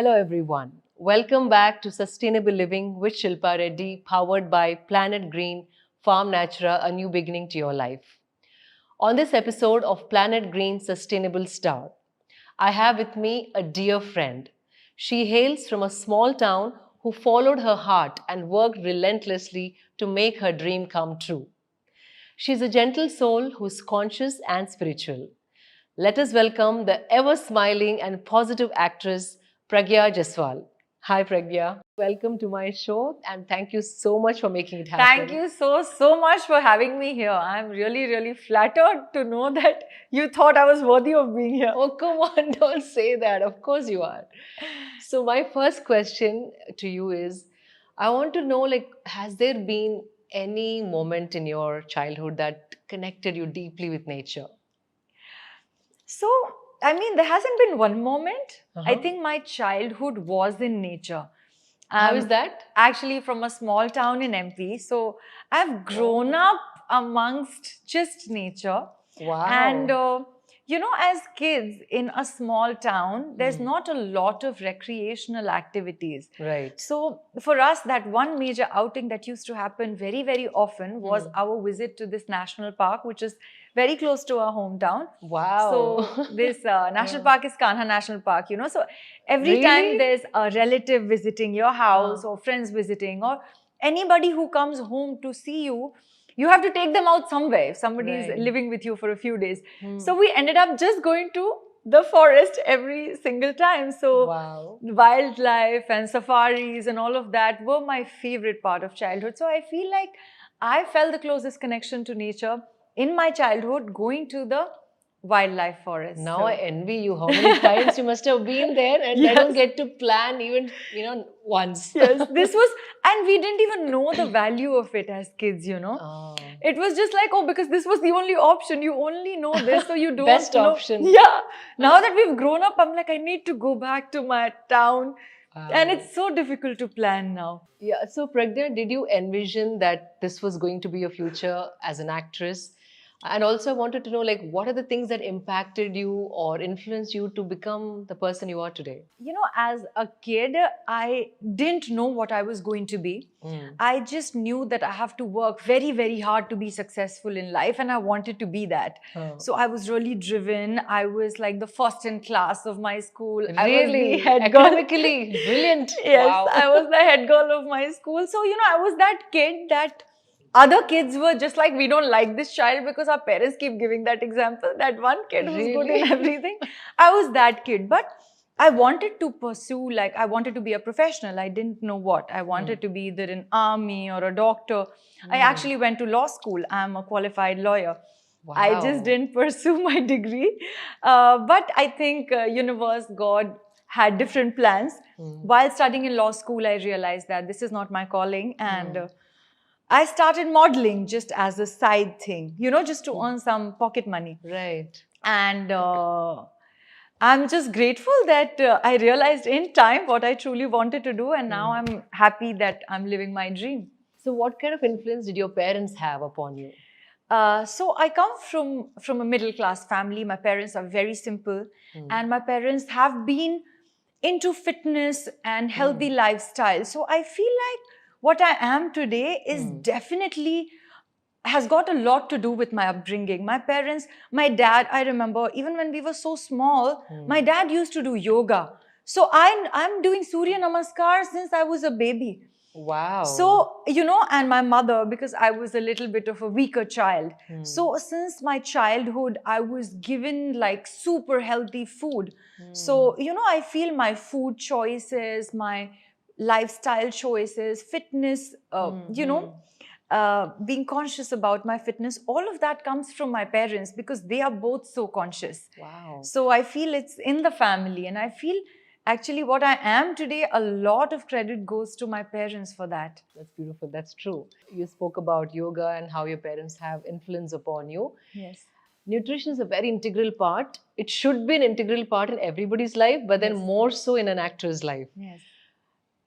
Hello everyone. Welcome back to Sustainable Living with Shilpa Reddy, powered by Planet Green, Farm Natura, a new beginning to your life. On this episode of Planet Green Sustainable Star, I have with me a dear friend. She hails from a small town who followed her heart and worked relentlessly to make her dream come true. She's a gentle soul who's conscious and spiritual. Let us welcome the ever smiling and positive actress Pragya Jaiswal. Hi Pragya. Welcome to my show and thank you so much for making it happen. Thank you so much for having me here. I'm really flattered to know that you thought I was worthy of being here. Oh, come on, don't say that. Of course you are. So, my first question to you is I want to know, has there been any moment in your childhood that connected you deeply with nature? So, I mean, there hasn't been one moment. I Uh-huh. think my childhood was in nature. How is that? Actually, from a small town in MP. So, I've grown up amongst just nature. Wow. And, as kids in a small town, there's not a lot of recreational activities. Right. So, for us, that one major outing that used to happen very often was our visit to this national park, which is very close to our hometown. Wow. So, this national park is Kanha National Park, So, every Really? time there's a relative visiting your house or friends visiting or anybody who comes home to see you, you have to take them out somewhere if somebody is living with you for a few days. So we ended up just going to the forest every single time. So Wow. wildlife and safaris and all of that were my favorite part of childhood. So I feel like I felt the closest connection to nature in my childhood going to the wildlife forest. Now I envy you. How many times you must have been there and I don't get to plan even, once. Yes, this was, and we didn't even know the value of it as kids, Oh. It was just like, oh, because this was the only option. You only know this, so you don't Best know. option. Yeah. Now that we've grown up, I'm like, I need to go back to my town. Wow. And it's so difficult to plan now. Yeah. So, Pragya, did you envision that this was going to be your future as an actress? And also, I wanted to know, what are the things that impacted you or influenced you to become the person you are today? As a kid, I didn't know what I was going to be. I just knew that I have to work very hard to be successful in life, and I wanted to be that. Oh. So I was really driven. I was like the first in class of my school. Really? I was the head girl. Academically brilliant. Yes, Wow. I was the head girl of my school. So, I was that kid that other kids were just like, we don't like this child because our parents keep giving that example. That one kid who's good in everything. I was that kid. But I wanted to pursue, I wanted to be a professional. I didn't know what. I wanted to be either an army or a doctor. I actually went to law school. I'm a qualified lawyer. Wow. I just didn't pursue my degree. But I think universe, God had different plans. While studying in law school, I realized that this is not my calling. And I started modeling just as a side thing, just to earn some pocket money. Right. And I'm just grateful that I realized in time what I truly wanted to do. And now I'm happy that I'm living my dream. So, what kind of influence did your parents have upon you? So I come from a middle class family. My parents are very simple. And my parents have been into fitness and healthy lifestyle. So I feel like what I am today is definitely has got a lot to do with my upbringing. My parents, my dad, I remember even when we were so small, my dad used to do yoga. So I'm doing Surya Namaskar since I was a baby. Wow. So, and my mother, because I was a little bit of a weaker child. So, since my childhood, I was given super healthy food. So, I feel my food choices, my lifestyle choices, fitness, being conscious about my fitness, all of that comes from my parents because they are both so conscious. Wow. So, I feel it's in the family, and I feel actually what I am today, a lot of credit goes to my parents for that. That's beautiful. That's true. You spoke about yoga and how your parents have influence upon you. Yes. Nutrition is a very integral part. It should be an integral part in everybody's life, but then more so in an actor's life. Yes.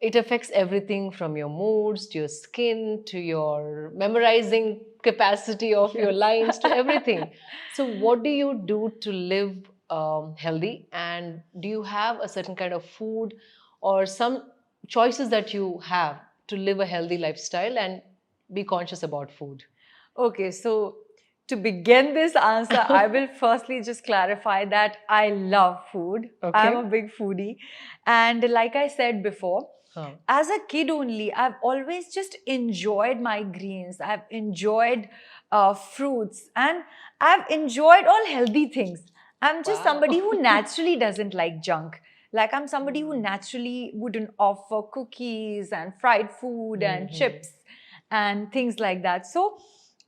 It affects everything from your moods, to your skin, to your memorizing capacity of your lines, to everything. So what do you do to live healthy? And do you have a certain kind of food or some choices that you have to live a healthy lifestyle and be conscious about food? Okay, so to begin this answer, I will firstly just clarify that I love food. I'm a big foodie. And like I said before, as a kid only, I've always just enjoyed my greens. I've enjoyed fruits, and I've enjoyed all healthy things. I'm just somebody who naturally doesn't like junk. Like, I'm somebody who naturally wouldn't opt for cookies and fried food and chips and things like that. So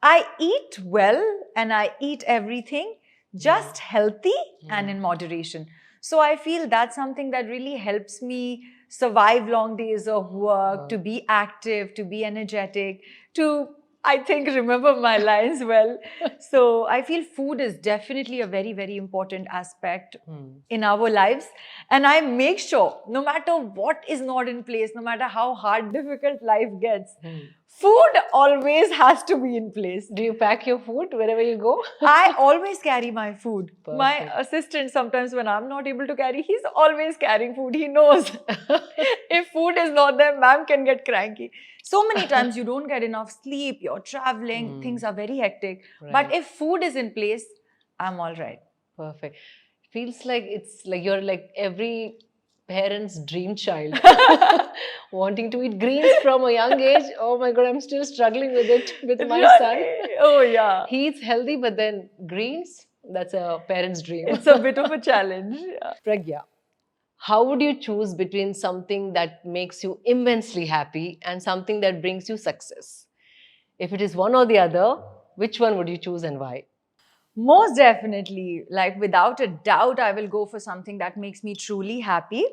I eat well and I eat everything just healthy and in moderation. So I feel that's something that really helps me survive long days of work, to be active, to be energetic, to, I think, remember my lines well. So I feel food is definitely a very, very important aspect in our lives. And I make sure, no matter what is not in place, no matter how hard, difficult life gets, food always has to be in place. Do you pack your food wherever you go? I always carry my food. My assistant, sometimes when I'm not able to carry, he's always carrying food. He knows if food is not there, ma'am can get cranky. So many times you don't get enough sleep, you're traveling, things are very hectic. But if food is in place, I'm all right. Perfect. Feels like it's like you're like every parent's dream child. Wanting to eat greens from a young age. Oh my God, I'm still struggling with it with my son. Oh yeah. He eats healthy, but then greens, that's a parent's dream. It's a bit of a challenge. Pragya, how would you choose between something that makes you immensely happy and something that brings you success? If it is one or the other, which one would you choose and why? Most definitely, like without a doubt, I will go for something that makes me truly happy,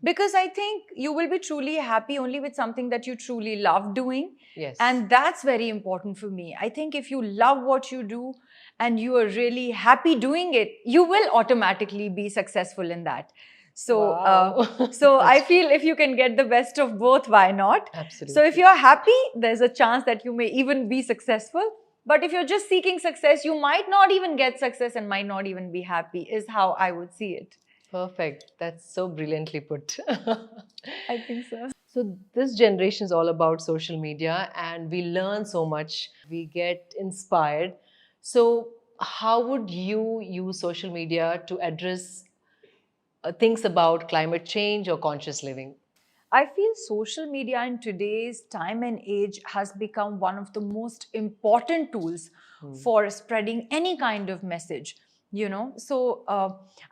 because I think you will be truly happy only with something that you truly love doing. Yes. And that's very important for me. I think if you love what you do and you are really happy doing it, you will automatically be successful in that. So, so I feel if you can get the best of both, why not? Absolutely. So if you're happy, there's a chance that you may even be successful. But if you're just seeking success, you might not even get success and might not even be happy, is how I would see it. Perfect. That's so brilliantly put. I think so. So this generation is all about social media and we learn so much. We get inspired. So how would you use social media to address things about climate change or conscious living? I feel social media in today's time and age has become one of the most important tools for spreading any kind of message, you know. So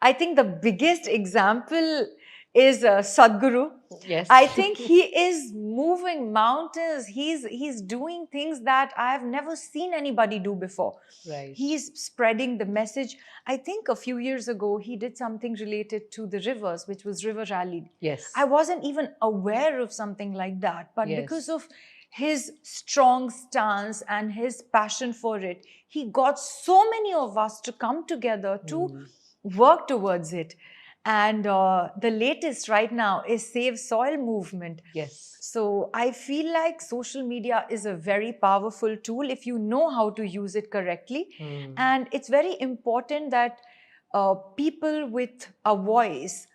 I think the biggest example is Sadhguru. Yes. I think he is moving mountains. He's doing things that I have never seen anybody do before. Right. He's spreading the message. I think a few years ago, he did something related to the rivers, which was River Rally. Yes. I wasn't even aware of something like that. But Yes. because of his strong stance and his passion for it, he got so many of us to come together to work towards it. And the latest right now is Save Soil movement. Yes. So I feel like social media is a very powerful tool if you know how to use it correctly. And it's very important that people with a voice,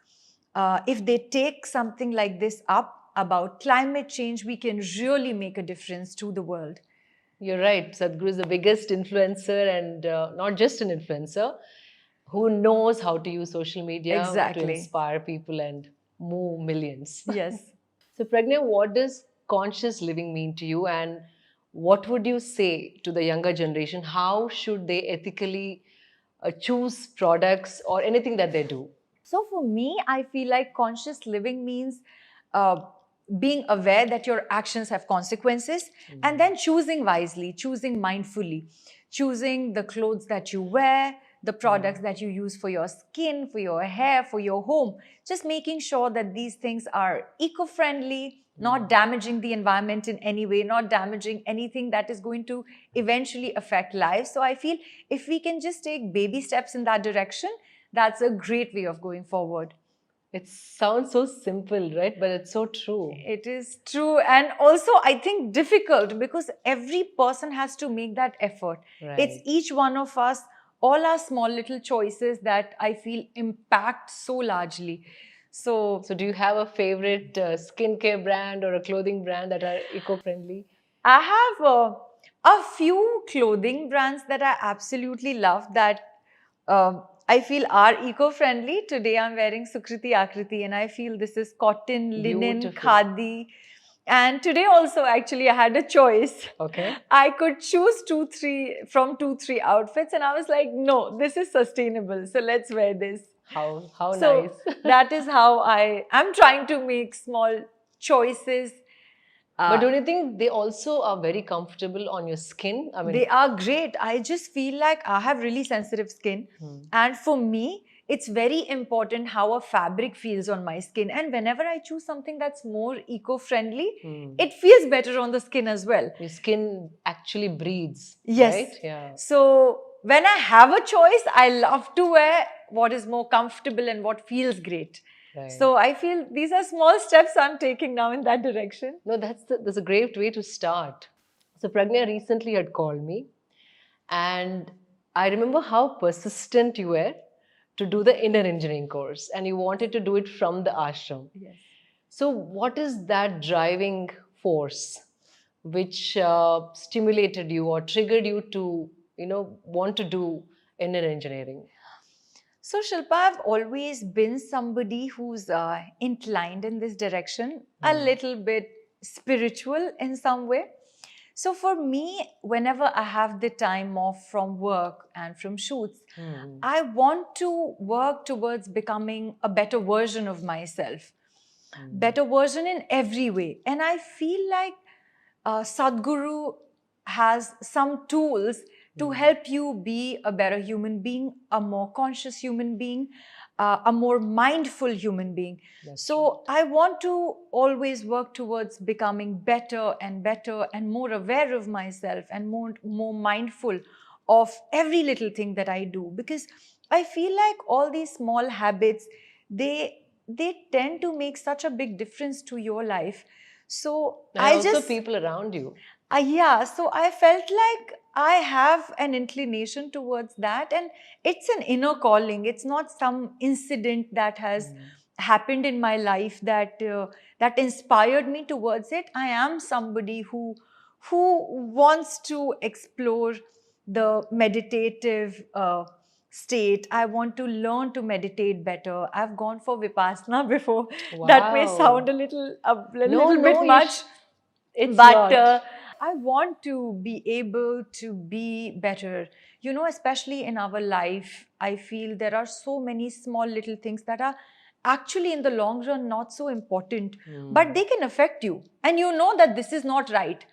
if they take something like this up about climate change, we can really make a difference to the world. You're right. Sadhguru is the biggest influencer and not just an influencer, who knows how to use social media to inspire people and move millions. Yes. So Pragya, what does conscious living mean to you and what would you say to the younger generation? How should they ethically choose products or anything that they do? So for me, I feel like conscious living means being aware that your actions have consequences and then choosing wisely, choosing mindfully, choosing the clothes that you wear, the products that you use for your skin, for your hair, for your home. Just making sure that these things are eco-friendly, not damaging the environment in any way, not damaging anything that is going to eventually affect life. So I feel if we can just take baby steps in that direction, that's a great way of going forward. It sounds so simple, right? But it's so true. It is true. And also, I think difficult because every person has to make that effort. Right. It's each one of us, all our small little choices that I feel impact so largely. So So, do you have a favorite skincare brand or a clothing brand that are eco-friendly? I have a few clothing brands that I absolutely love that I feel are eco-friendly. Today I'm wearing Sukriti Akriti and I feel this is cotton, linen, Beautiful. khadi. And today also actually I had a choice. Okay. I could choose two, three outfits and I was like, no, this is sustainable. So let's wear this. How So nice. that is how I'm trying to make small choices. But don't you think they also are very comfortable on your skin? I mean, They are great. I just feel like I have really sensitive skin. And for me, it's very important how a fabric feels on my skin. And whenever I choose something that's more eco-friendly, it feels better on the skin as well. your skin actually breathes, Yes. right? Yeah. So when I have a choice, I love to wear what is more comfortable and what feels great. Right. So I feel these are small steps I'm taking now in that direction. No, that's a great way to start. So Pragya recently had called me, and I remember how persistent you were to do the inner engineering course, and you wanted to do it from the ashram. Yes. So, what is that driving force which stimulated you or triggered you to, want to do inner engineering? So, Shilpa, I've always been somebody who's inclined in this direction, a little bit spiritual in some way. So, for me, whenever I have the time off from work and from shoots, I want to work towards becoming a better version of myself, better version in every way. And I feel like Sadhguru has some tools to help you be a better human being, a more conscious human being, a more mindful human being. So I want to always work towards becoming better and more aware of myself and more mindful of every little thing that I do, because I feel like all these small habits, they tend to make such a big difference to your life. So And also people around you. yeah, so I felt like I have an inclination towards that, and it's an inner calling. It's not some incident that has happened in my life that inspired me towards it. I am somebody who wants to explore the meditative state. I want to learn to meditate better. I've gone for Vipassana before. That may Wow. sound a little bit you much. it's But not. I want to be able to be better. You know, especially in our life, I feel there are so many small little things that are actually in the long run not so important, but they can affect you. And you know that this is not right.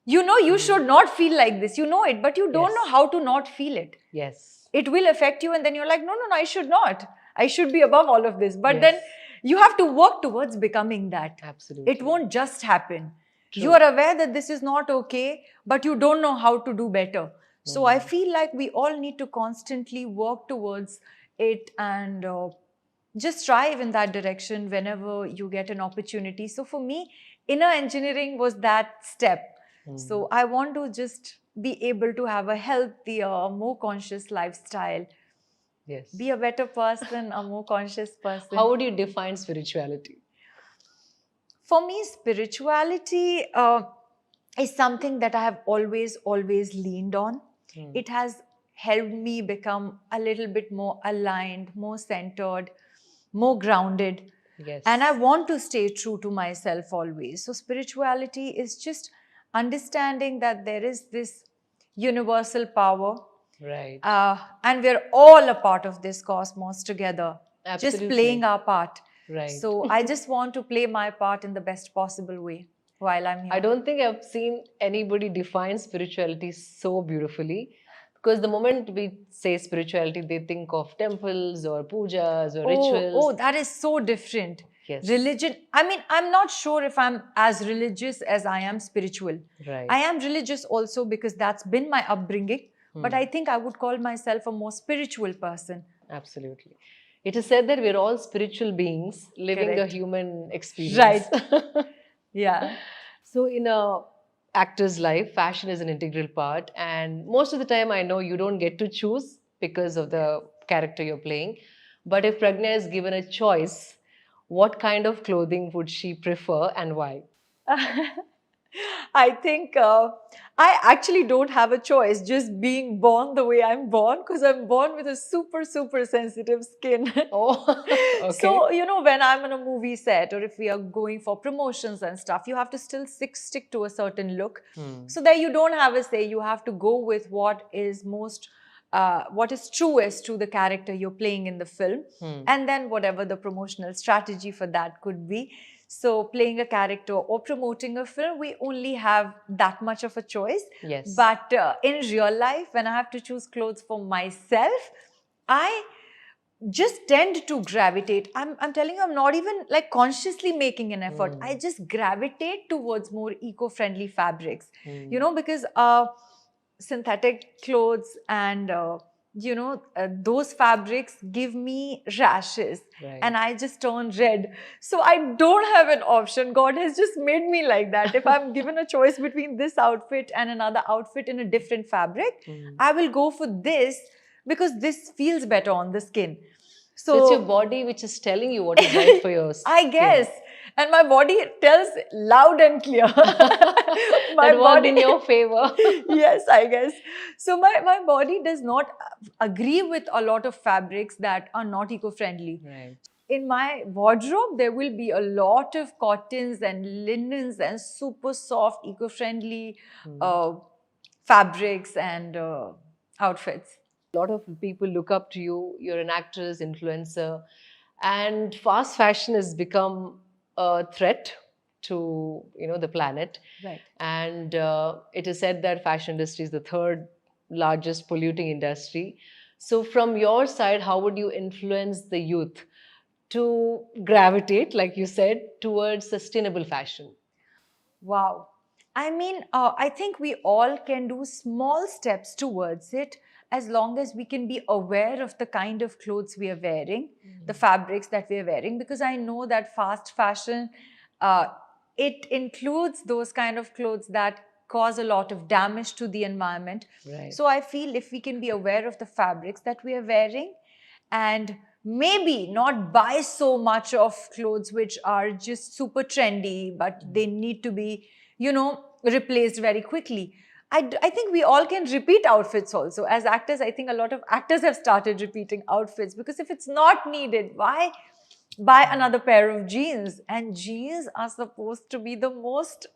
You know, you should not feel like this. You know it, but you don't know how to not feel it. Yes. It will affect you, and then you're like, no, I should not. I should be above all of this. But then you have to work towards becoming that. Absolutely. It won't just happen. You are aware that this is not okay, but you don't know how to do better. So I feel like we all need to constantly work towards it and just strive in that direction whenever you get an opportunity. So for me, inner engineering was that step. So I want to just be able to have a healthier, more conscious lifestyle. Yes. Be a better person, a more conscious person. How would you define spirituality? For me, spirituality is something that I have always leaned on. It has helped me become a little bit more aligned, more centered, more grounded. Yes. And I want to stay true to myself always. So spirituality is just understanding that there is this universal power. Right. And we're all a part of this cosmos together. Absolutely. Just playing our part. Right. So I just want to play my part in the best possible way while I'm here. I don't think I've seen anybody define spirituality so beautifully, because the moment we say spirituality, they think of temples or pujas or rituals. Oh, that is so different. Yes. Religion, I mean, I'm not sure if I'm as religious as I am spiritual. Right. I am religious also because that's been my upbringing, but I think I would call myself a more spiritual person. Absolutely. It is said that we're all spiritual beings living Correct. a human experience. Right. Yeah. So in a actor's life, fashion is an integral part, and most of the time I know you don't get to choose because of the character you're playing. But if Pragya is given a choice, what kind of clothing would she prefer and why? I think I actually don't have a choice just being born the way I'm born, because I'm born with a super, super sensitive skin. Oh, okay. So, when I'm on a movie set or if we are going for promotions and stuff, you have to still stick to a certain look. So that you don't have a say, you have to go with what is what is truest to the character you're playing in the film, and then whatever the promotional strategy for that could be. So playing a character or promoting a film, we only have that much of a choice. Yes. But in real life, when I have to choose clothes for myself, I just tend to gravitate. I'm telling you, I'm not even like consciously making an effort. I just gravitate towards more eco-friendly fabrics, because synthetic clothes and those fabrics give me rashes. Right. And I just turn red. So I don't have an option. God has just made me like that. If I'm given a choice between this outfit and another outfit in a different fabric, I will go for this because this feels better on the skin. So it's your body which is telling you what is right for your skin. I guess. And my body tells loud and clear. That worked in your favor. Yes, I guess. So my body does not agree with a lot of fabrics that are not eco-friendly. Right. In my wardrobe, there will be a lot of cottons and linens and super soft, eco-friendly fabrics and outfits. A lot of people look up to you. You're an actress, influencer, and fast fashion has become a threat to the planet. Right. And it is said that fashion industry is the third largest polluting industry. So from your side, how would you influence the youth to gravitate, like you said, towards sustainable fashion? Wow. I mean, I think we all can do small steps towards it, as long as we can be aware of the kind of clothes we are wearing, the fabrics that we are wearing, because I know that fast fashion, it includes those kind of clothes that cause a lot of damage to the environment. Right. So I feel if we can be aware of the fabrics that we are wearing, and maybe not buy so much of clothes which are just super trendy, but they need to be, replaced very quickly. I think we all can repeat outfits also. As actors, I think a lot of actors have started repeating outfits, because if it's not needed, why buy another pair of jeans? And jeans are supposed to be the most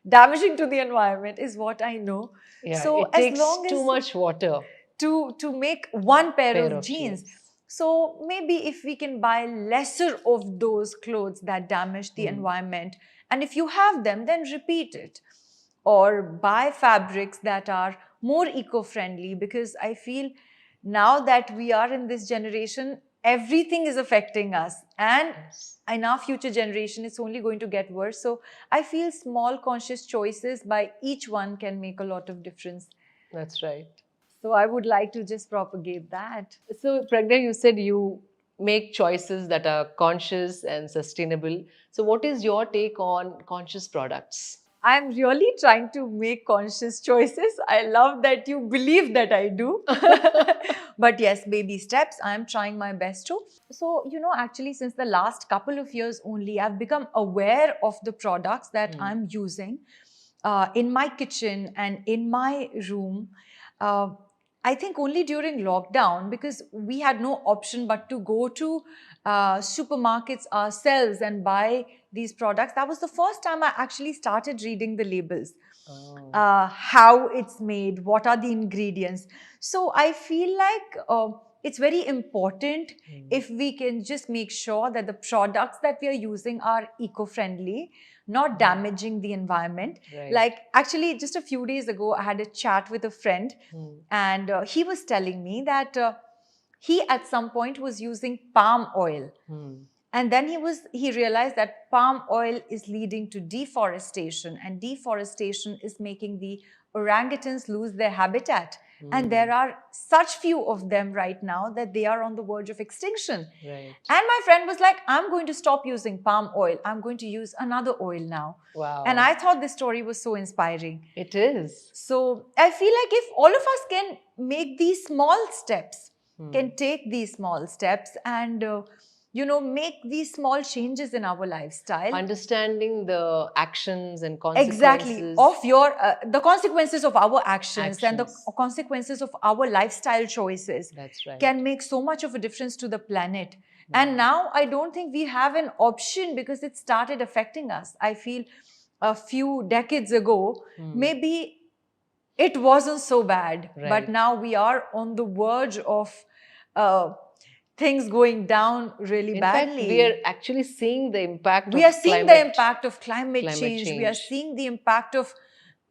damaging to the environment, is what I know. Yeah, So it as takes long as too much water. to make one pair of jeans. So maybe if we can buy lesser of those clothes that damage the environment, and if you have them, then repeat it. Or buy fabrics that are more eco-friendly, because I feel now that we are in this generation, everything is affecting us. And in our future generation, it's only going to get worse. So I feel small conscious choices by each one can make a lot of difference. That's right. So I would like to just propagate that. So, Pragya, you said you make choices that are conscious and sustainable. So, what is your take on conscious products? I'm really trying to make conscious choices. I love that you believe that I do. But yes, baby steps. I'm trying my best to. So, actually, since the last couple of years only, I've become aware of the products that I'm using in my kitchen and in my room. I think only during lockdown, because we had no option but to go to supermarkets ourselves and buy these products. That was the first time I actually started reading the labels. How it's made, what are the ingredients. So I feel like it's very important if we can just make sure that the products that we are using are eco-friendly, not damaging the environment. Right. Like actually just a few days ago, I had a chat with a friend and he was telling me that he at some point was using palm oil. And then he realized that palm oil is leading to deforestation, and deforestation is making the orangutans lose their habitat. And there are such few of them right now that they are on the verge of extinction. Right. And my friend was like, I'm going to stop using palm oil. I'm going to use another oil now. Wow. And I thought this story was so inspiring. It is. So I feel like if all of us can make these small steps, can take these small steps and make these small changes in our lifestyle. Understanding the actions and Exactly, consequences. of your the consequences of our actions and the Actions. consequences of our lifestyle choices That's right. can make so much of a difference to the planet. And now I don't think we have an option, because it started affecting us. I feel a few decades ago, maybe it wasn't so bad, but Right. now we are on the verge of things going down really In badly. fact, we are actually seeing the impact We of are seeing the impact of climate change. We are seeing the impact of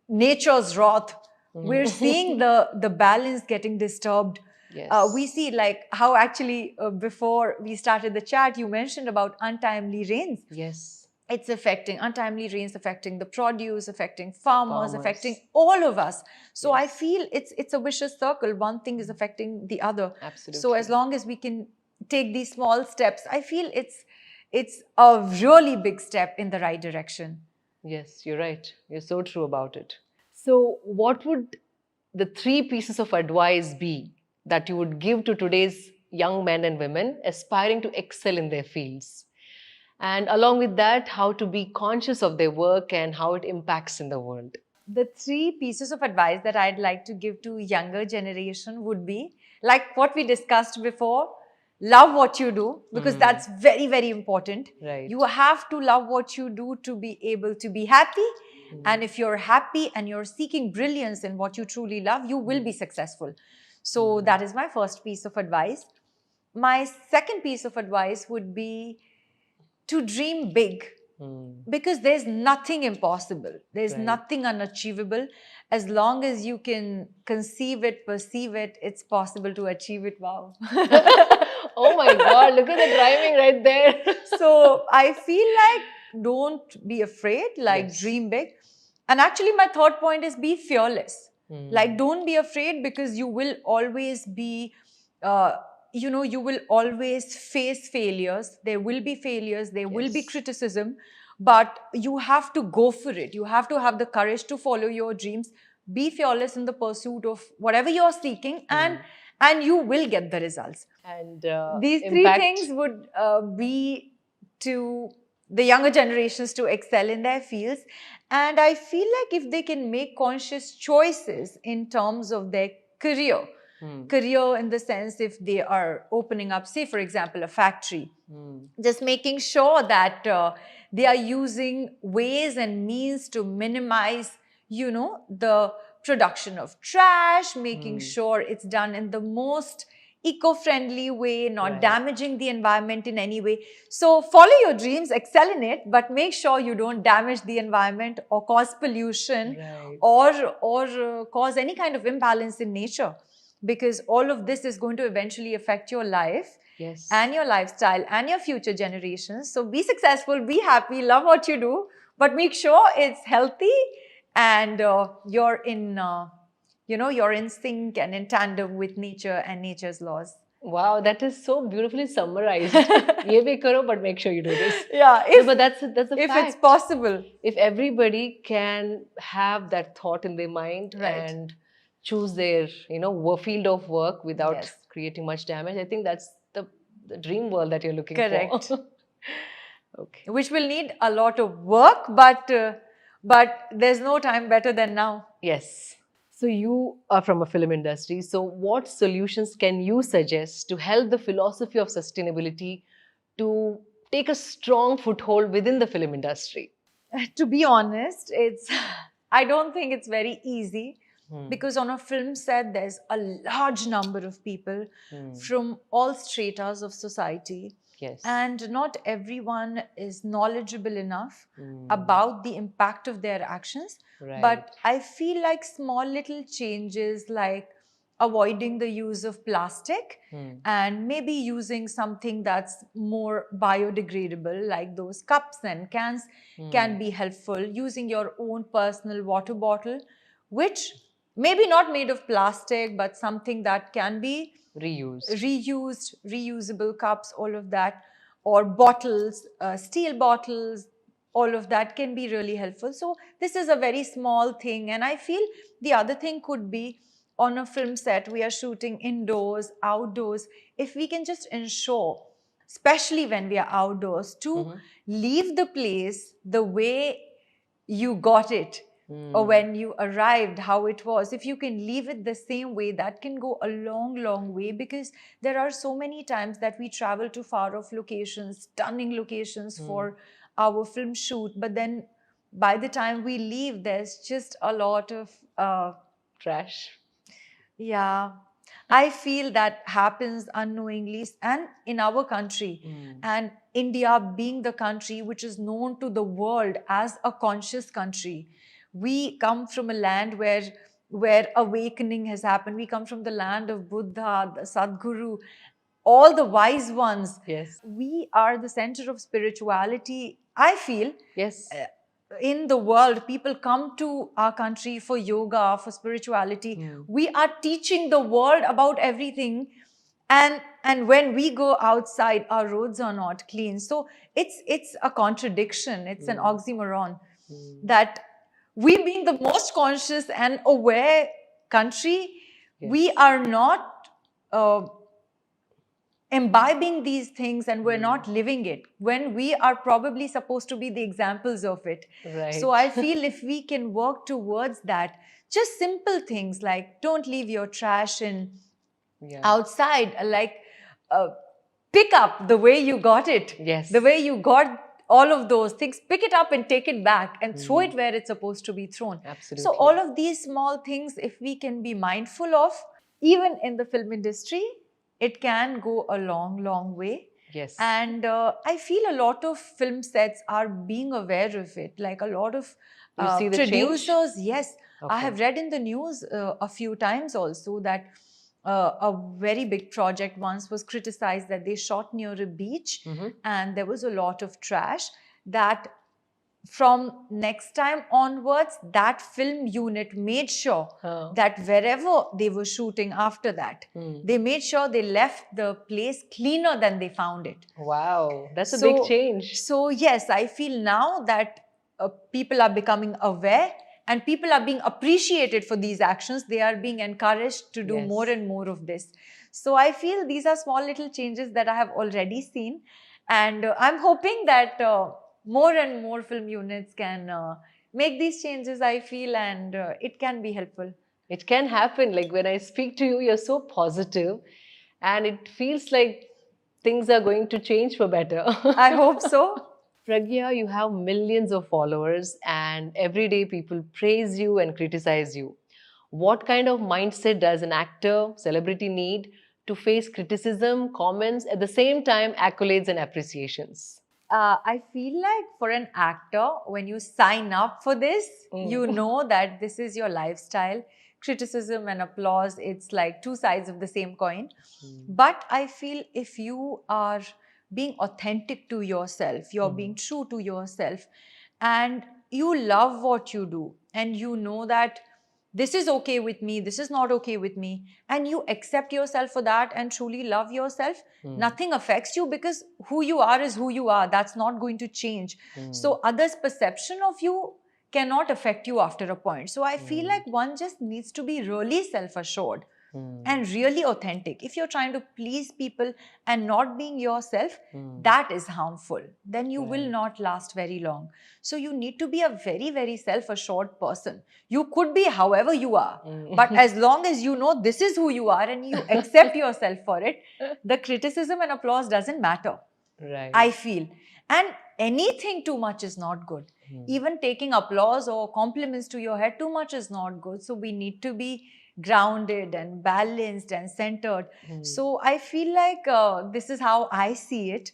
nature's wrath. We're seeing the balance getting disturbed. Yes. We see like how actually before we started the chat, you mentioned about untimely rains. Yes. It's affecting untimely rains, affecting the produce, affecting farmers, affecting all of us. So I feel it's a vicious circle. One thing is affecting the other. Absolutely. So as long as we can take these small steps, I feel it's a really big step in the right direction. Yes, you're right. You're so true about it. So, what would the 3 pieces of advice be that you would give to today's young men and women aspiring to excel in their fields? And along with that, how to be conscious of their work and how it impacts in the world? The 3 pieces of advice that I'd like to give to younger generation would be like what we discussed before. Love what you do, because that's very, very important. Right. You have to love what you do to be able to be happy. And if you're happy and you're seeking brilliance in what you truly love, you will be successful. So that is my first piece of advice. My second piece of advice would be to dream big, because there's nothing impossible. There's nothing unachievable. As long as you can conceive it, perceive it, it's possible to achieve it. Wow. Oh my God, look at the rhyming right there. So I feel like don't be afraid, like dream big. And actually my third point is be fearless. Like don't be afraid, because you will always be you will always face failures. There will be failures, there will be criticism, but you have to go for it. You have to have the courage to follow your dreams. Be fearless in the pursuit of whatever you're seeking, and you will get the results. And These 3 things would be to the younger generations to excel in their fields. And I feel like if they can make conscious choices in terms of their career, career in the sense if they are opening up, say, for example, a factory, just making sure that they are using ways and means to minimize, the production of trash, making sure it's done in the most eco-friendly way, not damaging the environment in any way. So follow your dreams, excel in it, but make sure you don't damage the environment or cause pollution or cause any kind of imbalance in nature, because all of this is going to eventually affect your life and your lifestyle and your future generations. So be successful, be happy, love what you do, but make sure it's healthy and you're in you're in sync and in tandem with nature and nature's laws. Wow, that is so beautifully summarized. Ye bhi karo, but make sure you do this. Yeah, but that's a if fact. it's possible. If everybody can have that thought in their mind and choose their field of work without creating much damage, I think that's the dream world that you're looking for. Correct. Okay. Which will need a lot of work, but there's no time better than now. Yes. So you are from a film industry. So what solutions can you suggest to help the philosophy of sustainability to take a strong foothold within the film industry? To be honest, I don't think it's very easy, because on a film set, there's a large number of people from all stratas of society. Yes. And not everyone is knowledgeable enough about the impact of their actions. But I feel like small little changes, like avoiding the use of plastic and maybe using something that's more biodegradable, like those cups and cans, can be helpful. Using your own personal water bottle, which maybe not made of plastic, but something that can be reused, reusable cups, all of that, or bottles, steel bottles, all of that can be really helpful. So this is a very small thing. And I feel the other thing could be, on a film set, we are shooting indoors, outdoors. If we can just ensure especially when we are outdoors, to leave the place the way you got it, or when you arrived, how it was. If you can leave it the same way, that can go a long, long way, because there are so many times that we travel to far off locations, stunning locations for our film shoot, but then by the time we leave, there's just a lot of Trash. yeah, I feel that happens unknowingly, and in our country, and India being the country which is known to the world as a conscious country. We come from a land where awakening has happened. We come from the land of Buddha, the Sadguru, all the wise ones. Yes. We are the center of spirituality, I feel. Yes. In the world, people come to our country for yoga, for spirituality. We are teaching the world about everything, and when we go outside, our roads are not clean. So it's a contradiction, it's an oxymoron, that we, being the most conscious and aware country, we are not imbibing these things, and we're not living it when we are probably supposed to be the examples of it. Right. So I feel if we can work towards that, just simple things like don't leave your trash in outside, like pick up the way you got it. Yes. The way you got all of those things, pick it up and take it back and throw it where it's supposed to be thrown. Absolutely. So all of these small things, if we can be mindful of, even in the film industry, it can go a long, long way. Yes. And I feel a lot of film sets are being aware of it. Like a lot of You see the producers, yes. Okay. I have read in the news a few times also that a very big project once was criticized, that they shot near a beach and there was a lot of trash, that from next time onwards, that film unit made sure that wherever they were shooting after that, they made sure they left the place cleaner than they found it. Wow, that's a big change. So yes, I feel now that people are becoming aware and people are being appreciated for these actions. They are being encouraged to do more and more of this. So I feel these are small little changes that I have already seen, and I'm hoping that more and more film units can make these changes, I feel, and it can be helpful. It can happen. Like when I speak to you, you're so positive and it feels like things are going to change for better. I hope so. Pragya, you have millions of followers and every day people praise you and criticize you. What kind of mindset does an actor, celebrity need to face criticism, comments, at the same time accolades and appreciations? I feel like for an actor, when you sign up for this, you know that this is your lifestyle. Criticism and applause, it's like two sides of the same coin. But I feel if you are being authentic to yourself, you're being true to yourself, and you love what you do, and you know that this is okay with me, this is not okay with me, and you accept yourself for that and truly love yourself, nothing affects you, because who you are is who you are. That's not going to change. So others' perception of you cannot affect you after a point. So I feel like one just needs to be really self-assured and really authentic. If you're trying to please people and not being yourself, that is harmful. Then you will not last very long. So you need to be a very, very self-assured person. You could be however you are, but as long as you know this is who you are and you accept yourself for it, the criticism and applause doesn't matter. Right. I feel. And anything too much is not good. Even taking applause or compliments to your head too much is not good. So we need to be grounded and balanced and centered. So I feel like this is how I see it.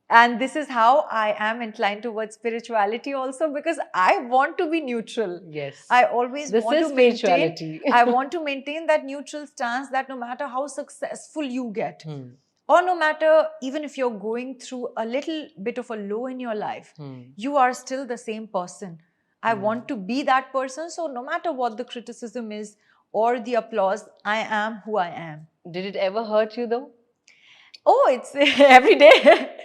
And this is how I am inclined towards spirituality also, because I want to be neutral. Yes. I always This want is to maintain, spirituality. I want to maintain that neutral stance, that no matter how successful you get, or no matter even if you're going through a little bit of a low in your life, you are still the same person. I want to be that person. So no matter what the criticism is or the applause, I am who I am. Did it ever hurt you though? Oh, it's every day.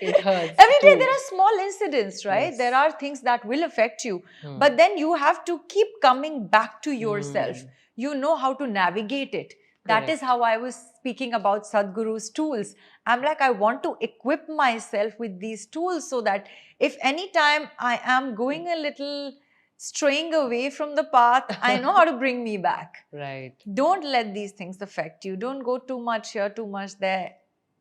It hurts. Every day too. there are small incidents, right? Yes. There are things that will affect you. But then you have to keep coming back to yourself. You know how to navigate it. That Correct. is how I was speaking about Sadhguru's tools. I'm like, I want to equip myself with these tools so that if any time I am going a little straying away from the path, I know how to bring me back. Right. Don't let these things affect you. Don't go too much here, too much there.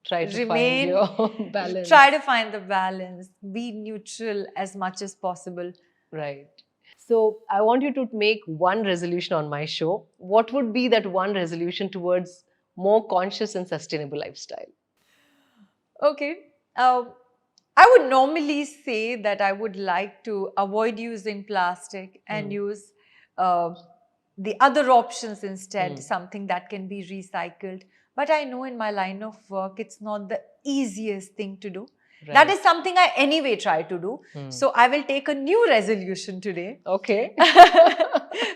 Try to find your balance. Try to find the balance. Be neutral as much as possible. Right. So I want you to make one resolution on my show. What would be that one resolution towards more conscious and sustainable lifestyle? Okay. I would normally say that I would like to avoid using plastic and use the other options instead, something that can be recycled. But I know in my line of work, it's not the easiest thing to do. Right. That is something I anyway try to do. So I will take a new resolution today. Okay.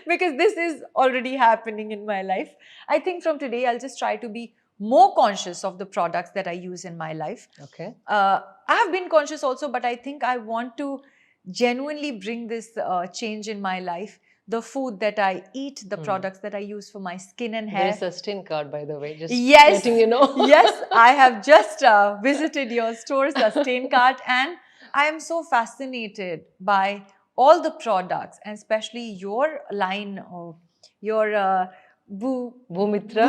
Because this is already happening in my life. I think from today, I'll just try to be more conscious of the products that I use in my life. Okay. I have been conscious also, but I think I want to genuinely bring this change in my life. The food that I eat, the products that I use for my skin and hair. There is a Sustain card, by the way, just yes, letting you know. Yes, I have just visited your store, Sustain card, and I am so fascinated by all the products, and especially your line of your Bhumitra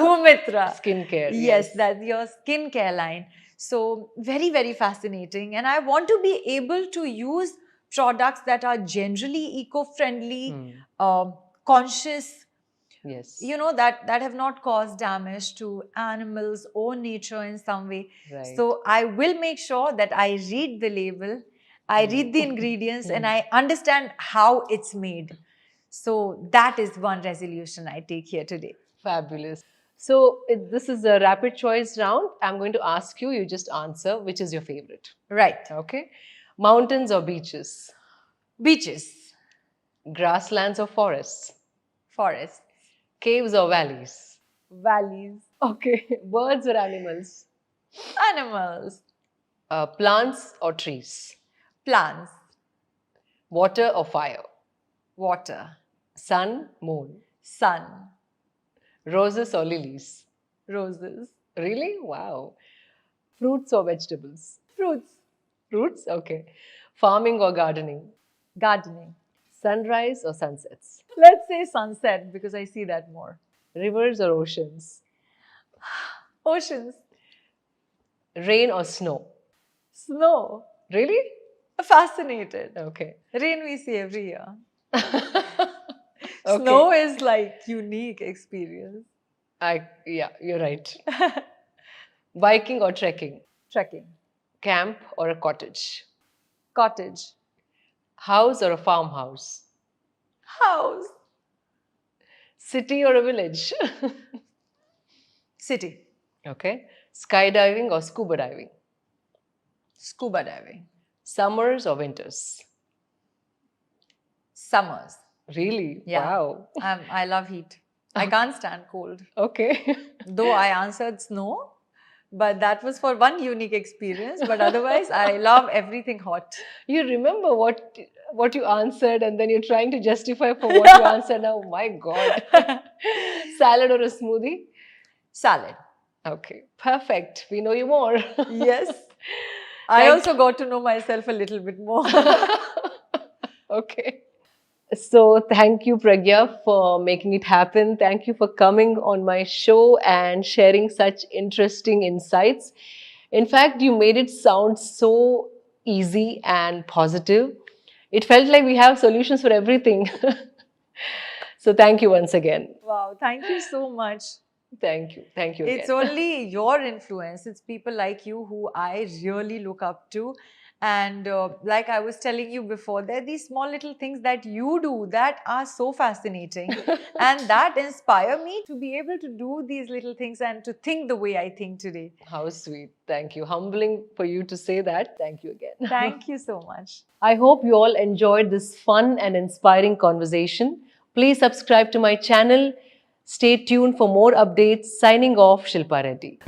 skincare. Yes, that's your skincare line. So very, very fascinating. And I want to be able to use products that are generally eco-friendly, conscious, yes, you know, that have not caused damage to animals or nature in some way. Right. So I will make sure that I read the label, I read the ingredients, and I understand how it's made. So that is one resolution I take here today. Fabulous. So this is a rapid choice round. I'm going to ask you, you just answer which is your favorite. Right. Okay. Mountains or beaches? Beaches. Grasslands or forests? Forests. Caves or valleys? Valleys. Okay. Birds or animals? Animals. Plants or trees? Plants. Water or fire? Water. Sun, moon? Sun. Roses or lilies? Roses. Really? Wow. Fruits or vegetables? Fruits. Fruits? Okay. Farming or gardening? Gardening. Sunrise or sunsets? Let's say sunset because I see that more. Rivers or oceans? Oceans. Rain or snow? Snow. Really? Fascinated. Okay. Rain we see every year. Okay. Snow is like unique experience. Yeah, you're right. Biking or trekking? Trekking. Camp or a cottage? Cottage. House or a farmhouse? House. City or a village? City. Okay. Skydiving or scuba diving? Scuba diving. Summers or winters? Summers. Really? Yeah. Wow. I love heat. I can't stand cold. Okay. Though I answered snow, but that was for one unique experience. But otherwise, I love everything hot. You remember what you answered, and then you're trying to justify for what you answered now. Oh my God. Salad or a smoothie? Salad. Okay. Perfect. We know you more. Yes. I also got to know myself a little bit more. Okay. So thank you, Pragya, for making it happen. Thank you for coming on my show and sharing such interesting insights. In fact, you made it sound so easy and positive. It felt like we have solutions for everything. So thank you once again. Wow, thank you so much. Thank you. Thank you again. It's only your influence. It's people like you who I really look up to. And like I was telling you before, there are these small little things that you do that are so fascinating and that inspire me to be able to do these little things and to think the way I think today. How sweet. Thank you. Humbling for you to say that. Thank you again. Thank you so much. I hope you all enjoyed this fun and inspiring conversation. Please subscribe to my channel. Stay tuned for more updates. Signing off, Shilpa Reddy.